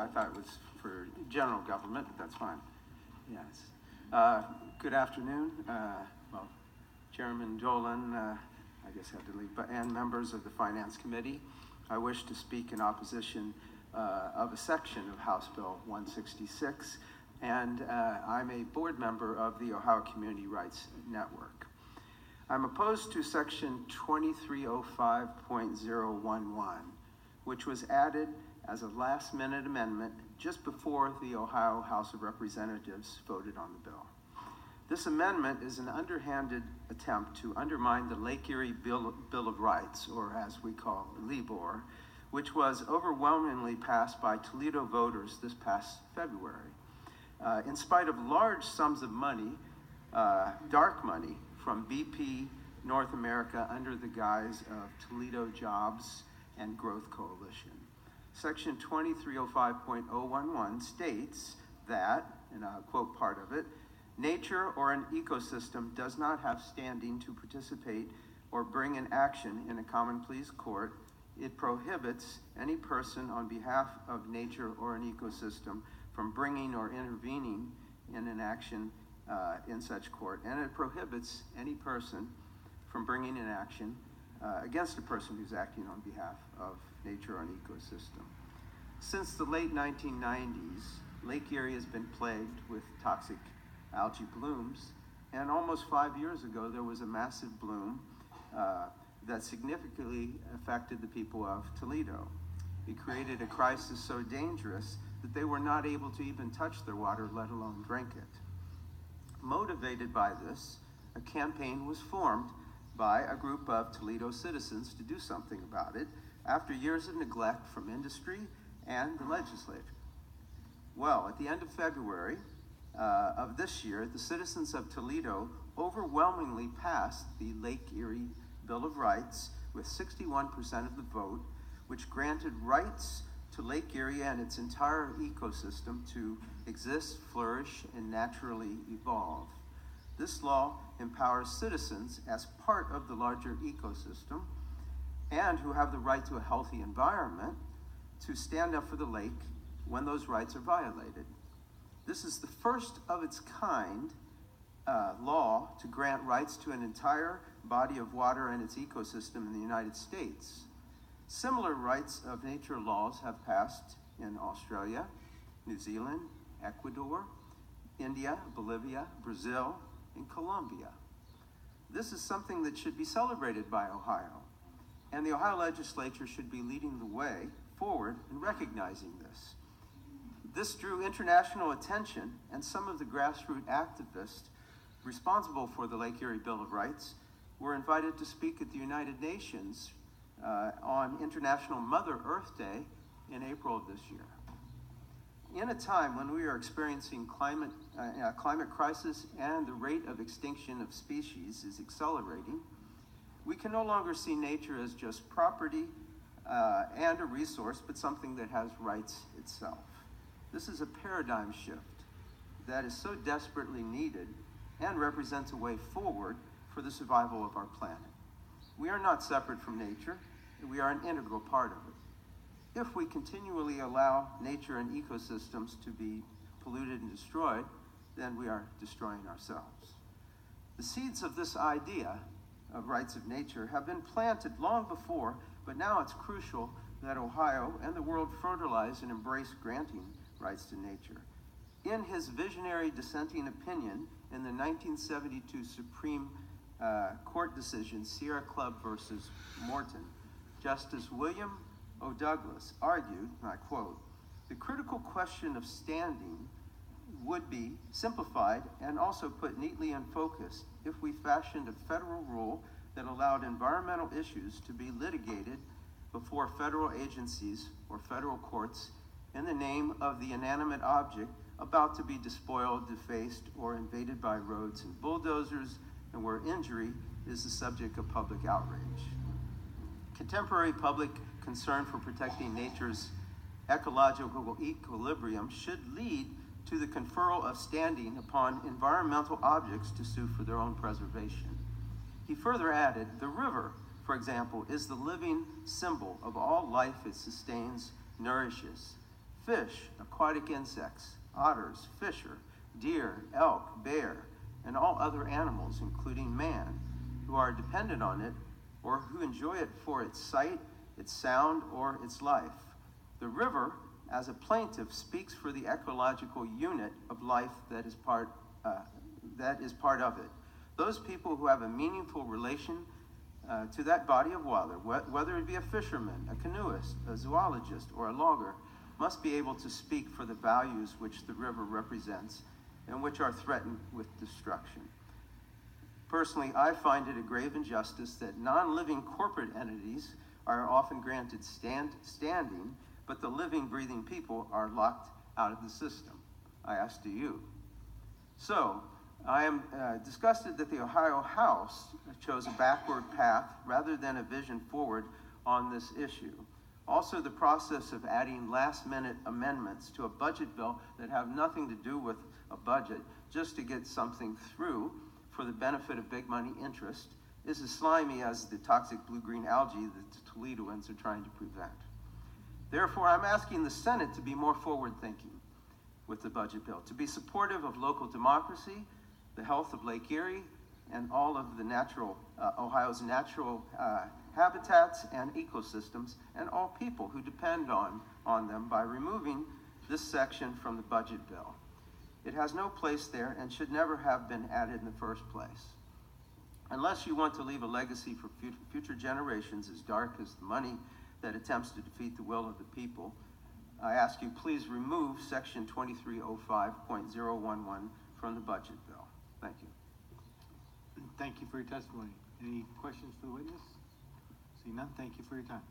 I thought it was for general government, but that's fine. Yes. Good afternoon. Well, Chairman Dolan, I guess had to leave, and members of the Finance Committee. I wish to speak in opposition of a section of House Bill 166, and I'm a board member of the Ohio Community Rights Network. I'm opposed to section 2305.011, which was added as a last-minute amendment just before the Ohio House of Representatives voted on the bill. This amendment is an underhanded attempt to undermine the Lake Erie Bill of Rights, or as we call LEBOR, which was overwhelmingly passed by Toledo voters this past February. In spite of large sums of money, dark money, from BP North America under the guise of Toledo Jobs and Growth Coalition. Section 2305.011 states that, and I'll quote part of it, nature or an ecosystem does not have standing to participate or bring an action in a common pleas court. It prohibits any person on behalf of nature or an ecosystem from bringing or intervening in an action in such court, and it prohibits any person from bringing an action against a person who's acting on behalf of nature or an ecosystem. Since the late 1990s, Lake Erie has been plagued with toxic algae blooms, and almost 5 years ago there was a massive bloom that significantly affected the people of Toledo. It created a crisis so dangerous that they were not able to even touch their water, let alone drink it. Motivated by this, a campaign was formed by a group of Toledo citizens to do something about it after years of neglect from industry and the legislature. Well, at the end of February of this year, the citizens of Toledo overwhelmingly passed the Lake Erie Bill of Rights with 61% of the vote, which granted rights to Lake Erie and its entire ecosystem to exist, flourish, and naturally evolve. This law empowers citizens as part of the larger ecosystem and who have the right to a healthy environment to stand up for the lake when those rights are violated. This is the first of its kind law to grant rights to an entire body of water and its ecosystem in the United States. Similar rights of nature laws have passed in Australia, New Zealand, Ecuador, India, Bolivia, Brazil, and Colombia. This is something that should be celebrated by Ohio, and the Ohio legislature should be leading the way forward in recognizing this. This drew international attention, and some of the grassroots activists responsible for the Lake Erie Bill of Rights were invited to speak at the United Nations on International Mother Earth Day in April of this year. In a time when we are experiencing climate crisis and the rate of extinction of species is accelerating, we can no longer see nature as just property and a resource, but something that has rights itself. This is a paradigm shift that is so desperately needed and represents a way forward for the survival of our planet. We are not separate from nature, we are an integral part of it. If we continually allow nature and ecosystems to be polluted and destroyed, then we are destroying ourselves. The seeds of this idea of rights of nature have been planted long before, but now it's crucial that Ohio and the world fertilize and embrace granting rights to nature. In his visionary dissenting opinion in the 1972 Supreme Court decision, Sierra Club versus Morton, Justice William O. Douglas argued, and I quote, "The critical question of standing would be simplified and also put neatly in focus if we fashioned a federal rule that allowed environmental issues to be litigated before federal agencies or federal courts in the name of the inanimate object about to be despoiled, defaced, or invaded by roads and bulldozers, and where injury is the subject of public outrage." Contemporary public concern for protecting nature's ecological equilibrium should lead to the conferral of standing upon environmental objects to sue for their own preservation. He further added, "The river, for example, is the living symbol of all life it sustains, nourishes, fish, aquatic insects, otters, fisher, deer, elk, bear, and all other animals, including man, who are dependent on it or who enjoy it for its sight, its sound, or its life. The river, as a plaintiff, speaks for the ecological unit of life that is part of it. Those people who have a meaningful relation to that body of water, whether it be a fisherman, a canoeist, a zoologist, or a logger, must be able to speak for the values which the river represents and which are threatened with destruction. Personally, I find it a grave injustice that non-living corporate entities are often granted standing, but the living, breathing people are locked out of the system. I ask, do you? So, I am disgusted that the Ohio House chose a backward path rather than a vision forward on this issue. Also, the process of adding last-minute amendments to a budget bill that have nothing to do with a budget just to get something through for the benefit of big money interest is as slimy as the toxic blue-green algae that the Toledoans are trying to prevent. Therefore, I'm asking the Senate to be more forward-thinking with the budget bill, to be supportive of local democracy, the health of Lake Erie, and all of the Ohio's natural habitats and ecosystems, and all people who depend on them by removing this section from the budget bill. It has no place there and should never have been added in the first place. Unless you want to leave a legacy for future generations as dark as the money that attempts to defeat the will of the people, I ask you please remove section 2305.011 from the budget bill. Thank you. Thank you for your testimony. Any questions for the witness? See none, thank you for your time.